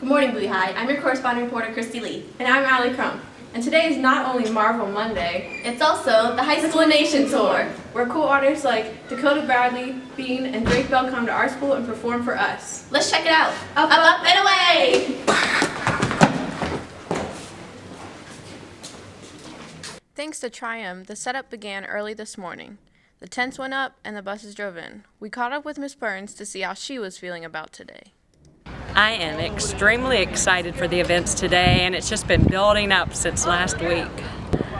Good morning, Bowie High. I'm your corresponding reporter, Christy Lee. And I'm Allie Crump. And today is not only Marvel Monday, it's also the High School Nation Tour, where cool artists like Dakota Bradley, Bean, and Drake Bell come to our school and perform for us. Let's check it out. Up, and away! Thanks to Triumph, the setup began early this morning. The tents went up and the buses drove in. We caught up with Miss Burns to see how she was feeling about today. I am extremely excited for the events today, and it's just been building up since last week.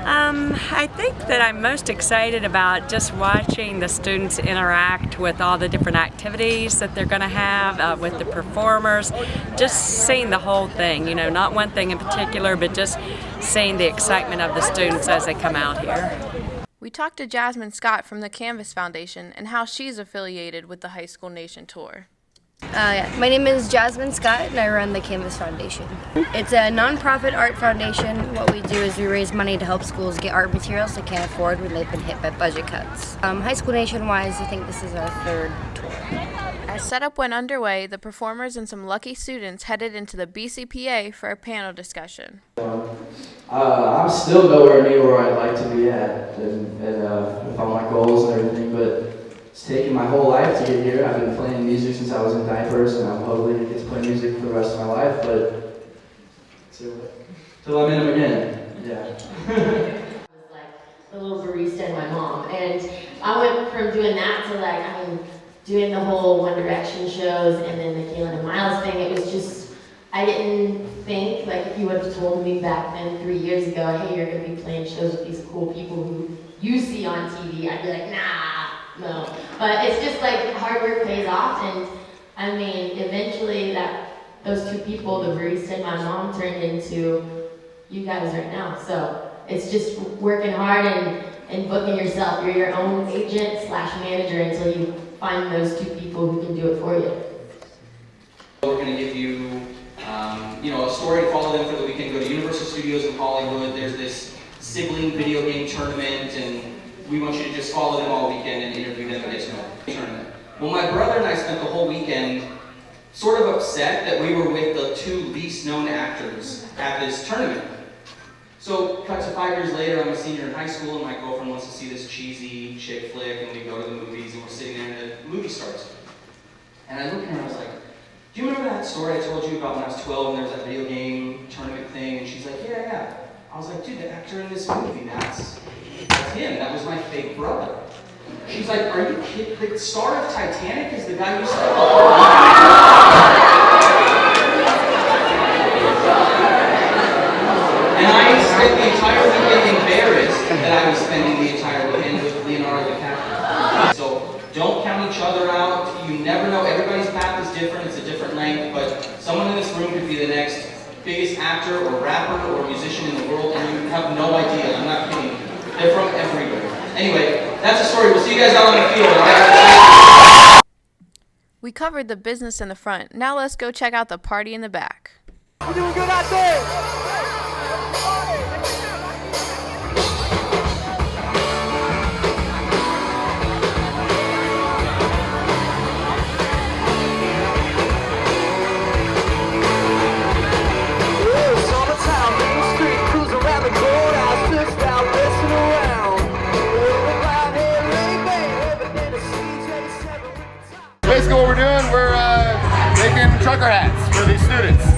I think that I'm most excited about just watching the students interact with all the different activities that they're going to have with the performers, just seeing the whole thing, you know, not one thing in particular, but just seeing the excitement of the students as they come out here. We talked to Jasmine Scott from the Canvas Foundation and how she's affiliated with the High School Nation Tour. My name is Jasmine Scott and I run the Canvas Foundation. It's a non-profit art foundation. What we do is we raise money to help schools get art materials they can't afford when they've been hit by budget cuts. High School Nation-wise, I think this is our third tour. As setup went underway, the performers and some lucky students headed into the BCPA for a panel discussion. I'm still nowhere near where I'd like to be at and with all my goals and everything, but it's taken my whole life to get here. I've been playing music since I was in diapers, and I'm hoping to get to play music for the rest of my life, but till I'm in them again, yeah. I was like the little barista and my mom, and I went from doing that to doing the whole One Direction shows and then the Kaylin and Miles thing. It was just, I didn't think, like if you would have told me back then 3 years ago, hey, you're going to be playing shows with these cool people who you see on TV, I'd be like, nah, no. But it's just like hard work pays off, and I mean, eventually those two people, the barista and my mom, turned into you guys right now. So it's just working hard and booking yourself. You're your own agent / manager until you find those two people who can do it for you. We're going to give you, a story to follow them for the weekend. Go to Universal Studios in Hollywood. There's this sibling video game tournament, and we want you to just follow them all weekend and interview them and get to know the tournament. Well, my brother and I spent the whole weekend sort of upset that we were with the two least known actors at this tournament. So, cut to 5 years later, I'm a senior in high school, and my girlfriend wants to see this cheesy chick flick, and we go to the movies, and we're sitting there, and the movie starts. And I look at her, and I was like, do you remember that story I told you about when I was 12, and there was that video game tournament thing? And she's like, yeah. I was like, dude, the actor in this movie, that's him. That was my fake brother. She's like, are you kidding? The star of Titanic is the guy you said. And I spent the entire weekend embarrassed that I was spending the entire weekend with Leonardo DiCaprio. So don't count each other out. You never know. Everybody's path is different. It's a different length. But someone in this room could be the next biggest actor or rapper or musician in the world, and you have no idea. I'm not kidding. They're from everywhere. Anyway, that's the story. We'll see you guys out on the field, all right? We covered the business in the front. Now let's go check out the party in the back. We're doing good out there. Basically what we're doing, we're making trucker hats for these students. It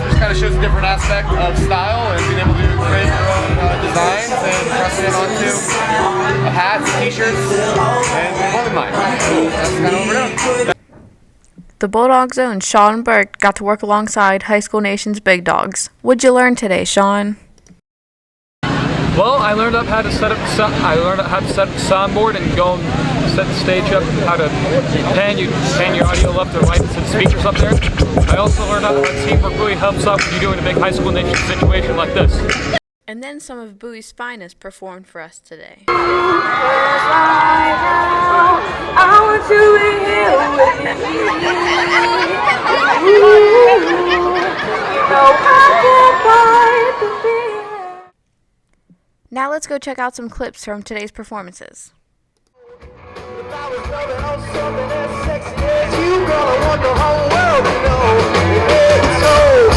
just kind of shows a different aspect of style and being able to create your own designs and pressing it onto hats, t-shirts, and clothing line. So that's kind of what we're doing. The Bulldogs' own Sean Burke got to work alongside High School Nation's big dogs. What'd you learn today, Sean? Well, I learned how to set up the soundboard and go and set the stage up, how to pan your audio left or right to the speakers up there. I also learned how teamwork really helps out when you're doing a big High School Nation situation like this. And then some of Bowie's finest performed for us today. Now let's go check out some clips from today's performances. If I was loving on something as sexy as you, girl, I want the whole world to know.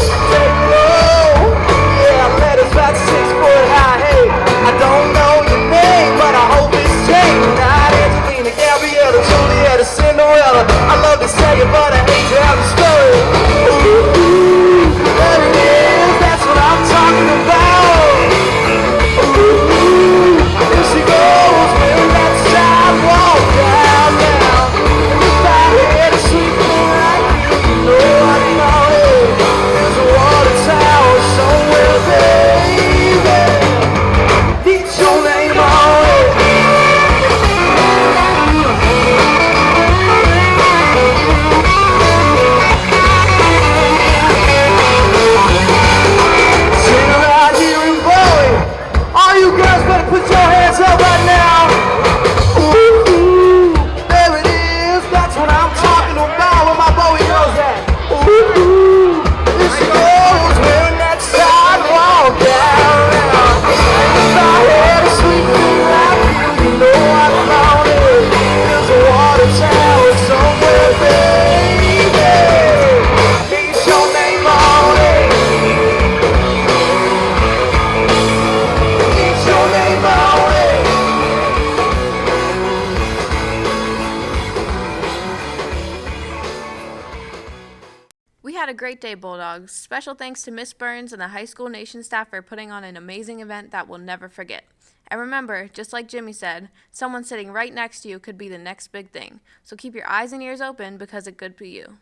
had a great day, Bulldogs. Special thanks to Miss Burns and the High School Nation staff for putting on an amazing event that we'll never forget. And remember, just like Jimmy said, someone sitting right next to you could be the next big thing. So keep your eyes and ears open because it could be you.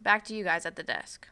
Back to you guys at the desk.